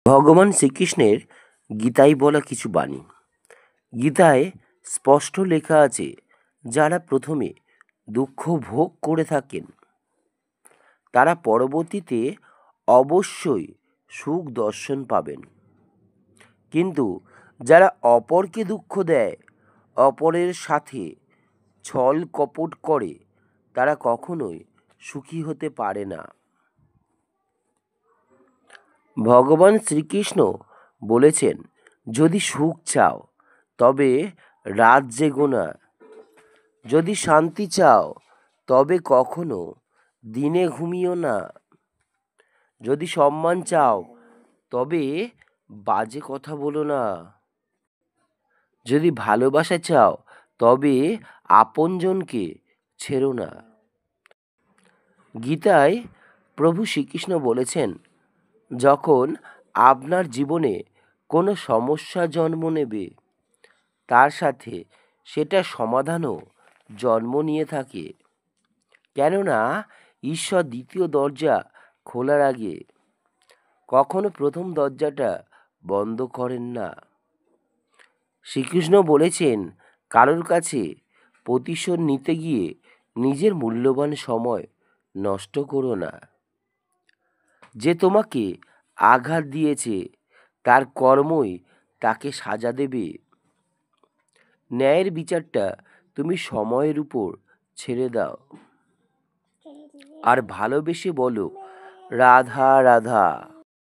ভগবান শ্রীকৃষ্ণের গীতায় বলা কিছু বাণী। গীতায় স্পষ্ট লেখা আছে, যারা প্রথমে দুঃখ ভোগ করে থাকেন তারা পরবর্তীতে অবশ্যই সুখ দর্শন পাবেন, কিন্তু যারা অপরকে দুঃখ দেয়, অপরের সাথে ছল কপট করে, তারা কখনোই সুখী হতে পারে না। ভগবান শ্রীকৃষ্ণ বলেছেন, যদি সুখ চাও তবে রাত জেগো না, যদি শান্তি চাও তবে কখনো দিনে ঘুমিও না, যদি সম্মান চাও তবে বাজে কথা বলো না, যদি ভালোবাসা চাও তবে আপনজনকে ছেড়ো না। গীতায় প্রভু শ্রীকৃষ্ণ বলেছেন, যখন আপনার জীবনে কোনো সমস্যা জন্ম নেবে, তার সাথে সেটা সমাধানও জন্ম নিয়ে থাকে। কেননা ঈশ্বর দ্বিতীয় দরজা খোলার আগে কখনো প্রথম দরজাটা বন্ধ করেন না। শ্রীকৃষ্ণ বলেছেন, কারোর কাছে প্রতিশোধ নিতে গিয়ে নিজের মূল্যবান সময় নষ্ট করো না। যে তোমাকে আঘাত দিয়েছে তার কর্মই তাকে সাজা দেবে। ন্যায়ের বিচারটা তুমি সময়ের উপর ছেড়ে দাও, আর ভালোবেসে বলো, রাধা রাধা।